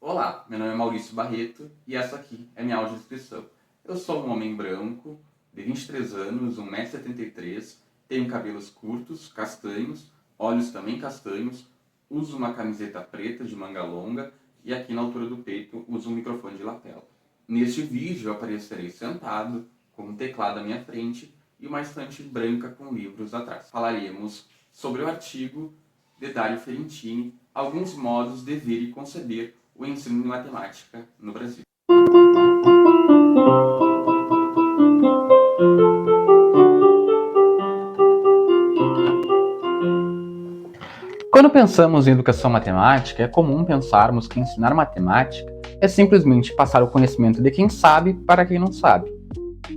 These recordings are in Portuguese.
Olá, meu nome é Maurício Barreto e essa aqui é minha audiodescrição. Eu sou um homem branco, de 23 anos, 1,73 m, tenho cabelos curtos, castanhos, olhos também castanhos, uso uma camiseta preta de manga longa e aqui na altura do peito uso um microfone de lapela. Neste vídeo eu aparecerei sentado, com um teclado à minha frente e uma estante branca com livros atrás. Falaremos sobre o artigo de Dario Ferentini, Alguns modos de ver e conceber o ensino de matemática no Brasil. Quando pensamos em educação matemática, é comum pensarmos que ensinar matemática é simplesmente passar o conhecimento de quem sabe para quem não sabe.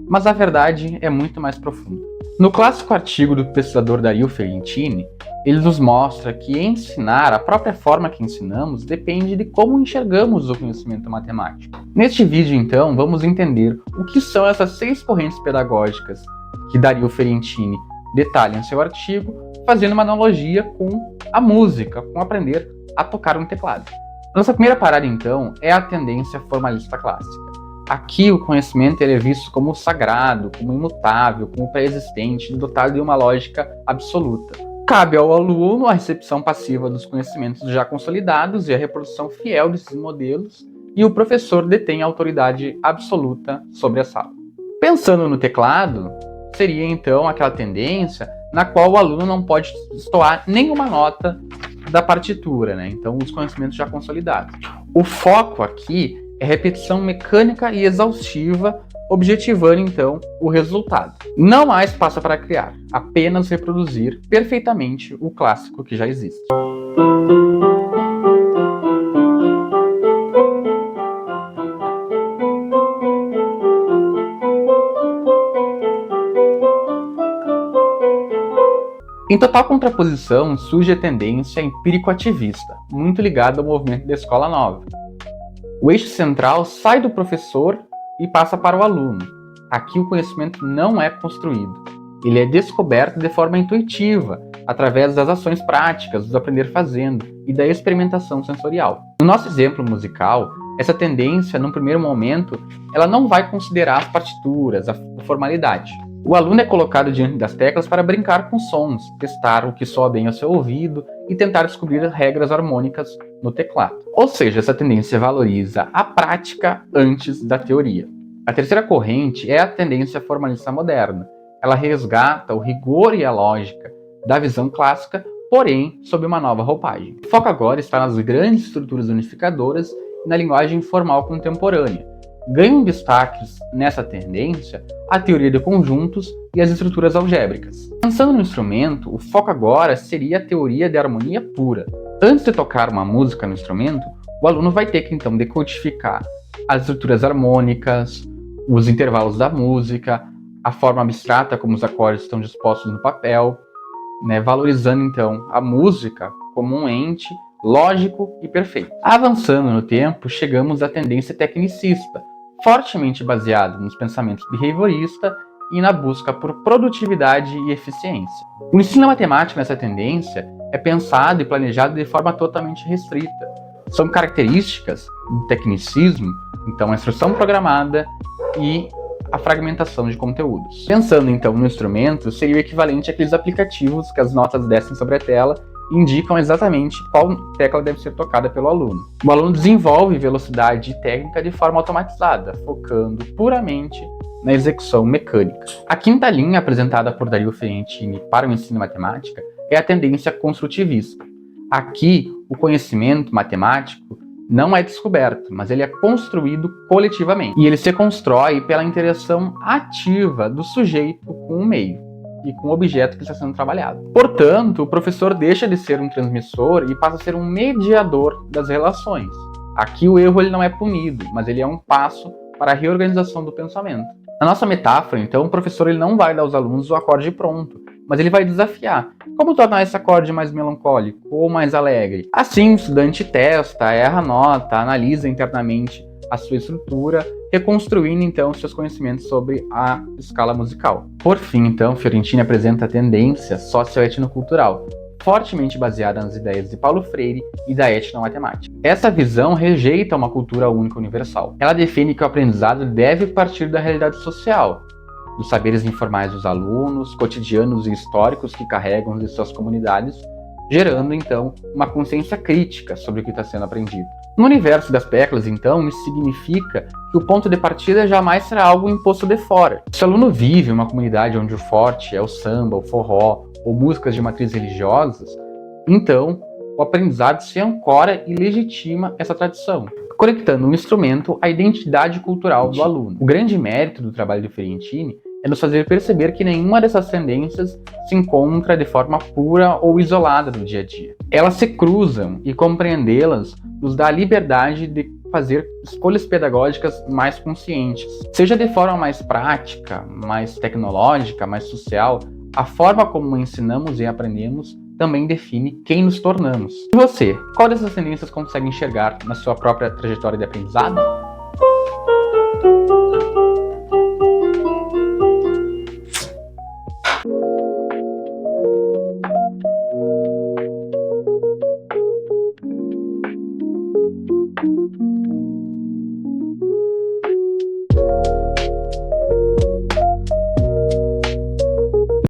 Mas a verdade é muito mais profunda. No clássico artigo do pesquisador Dario Ferentini, ele nos mostra que ensinar, a própria forma que ensinamos, depende de como enxergamos o conhecimento matemático. Neste vídeo, então, vamos entender o que são essas 6 correntes pedagógicas que Dario Ferentini detalha em seu artigo, fazendo uma analogia com a música, com aprender a tocar um teclado. Nossa primeira parada, então, é a tendência formalista clássica. Aqui o conhecimento ele é visto como sagrado, como imutável, como pré-existente, dotado de uma lógica absoluta. Cabe ao aluno a recepção passiva dos conhecimentos já consolidados e a reprodução fiel desses modelos, e o professor detém a autoridade absoluta sobre a sala. Pensando no teclado, seria então aquela tendência na qual o aluno não pode destoar nenhuma nota da partitura, né? Então os conhecimentos já consolidados. O foco aqui é repetição mecânica e exaustiva, objetivando então o resultado. Não há espaço para criar, apenas reproduzir perfeitamente o clássico que já existe. Em total contraposição surge a tendência empírico-ativista, muito ligada ao movimento da Escola Nova. O eixo central sai do professor e passa para o aluno. Aqui o conhecimento não é construído. Ele é descoberto de forma intuitiva, através das ações práticas, do aprender fazendo e da experimentação sensorial. No nosso exemplo musical, essa tendência, num primeiro momento, ela não vai considerar as partituras, a formalidade. O aluno é colocado diante das teclas para brincar com sons, testar o que soa bem ao seu ouvido e tentar descobrir regras harmônicas no teclado. Ou seja, essa tendência valoriza a prática antes da teoria. A terceira corrente é a tendência formalista moderna. Ela resgata o rigor e a lógica da visão clássica, porém sob uma nova roupagem. O foco agora está nas grandes estruturas unificadoras e na linguagem formal contemporânea. Ganham destaques nessa tendência a teoria de conjuntos e as estruturas algébricas. Pensando no instrumento, o foco agora seria a teoria de harmonia pura. Antes de tocar uma música no instrumento, o aluno vai ter que então decodificar as estruturas harmônicas, os intervalos da música, a forma abstrata como os acordes estão dispostos no papel, valorizando então a música como um ente lógico e perfeito. Avançando no tempo, chegamos à tendência tecnicista, fortemente baseada nos pensamentos behaviorista e na busca por produtividade e eficiência. O ensino da matemática nessa tendência é pensado e planejado de forma totalmente restrita. São características do tecnicismo, então a instrução programada e a fragmentação de conteúdos. Pensando então no instrumento, seria o equivalente àqueles aplicativos que as notas descem sobre a tela indicam exatamente qual tecla deve ser tocada pelo aluno. O aluno desenvolve velocidade e técnica de forma automatizada, focando puramente na execução mecânica. A quinta linha apresentada por Dario Ferentini para o ensino de matemática é a tendência construtivista. Aqui, o conhecimento matemático não é descoberto, mas ele é construído coletivamente. E ele se constrói pela interação ativa do sujeito com o meio e com o objeto que está sendo trabalhado. Portanto, o professor deixa de ser um transmissor e passa a ser um mediador das relações. Aqui o erro ele não é punido, mas ele é um passo para a reorganização do pensamento. Na nossa metáfora, então, o professor ele não vai dar aos alunos o acorde pronto, mas ele vai desafiar. Como tornar esse acorde mais melancólico ou mais alegre? Assim, o estudante testa, erra a nota, analisa internamente a sua estrutura, reconstruindo então seus conhecimentos sobre a escala musical. Por fim, então, Ferentini apresenta a tendência socio-etnocultural, fortemente baseada nas ideias de Paulo Freire e da etnomatemática. Essa visão rejeita uma cultura única universal. Ela define que o aprendizado deve partir da realidade social, dos saberes informais dos alunos, cotidianos e históricos que carregam de suas comunidades, gerando, então, uma consciência crítica sobre o que está sendo aprendido. No universo das teclas, então, isso significa que o ponto de partida jamais será algo imposto de fora. Se o aluno vive em uma comunidade onde o forte é o samba, o forró ou músicas de matriz religiosas, então o aprendizado se ancora e legitima essa tradição, conectando um instrumento à identidade cultural do aluno. O grande mérito do trabalho de Ferentini é nos fazer perceber que nenhuma dessas tendências se encontra de forma pura ou isolada do dia a dia. Elas se cruzam e compreendê-las nos dá a liberdade de fazer escolhas pedagógicas mais conscientes. Seja de forma mais prática, mais tecnológica, mais social, a forma como ensinamos e aprendemos também define quem nos tornamos. E você, qual dessas tendências consegue enxergar na sua própria trajetória de aprendizado?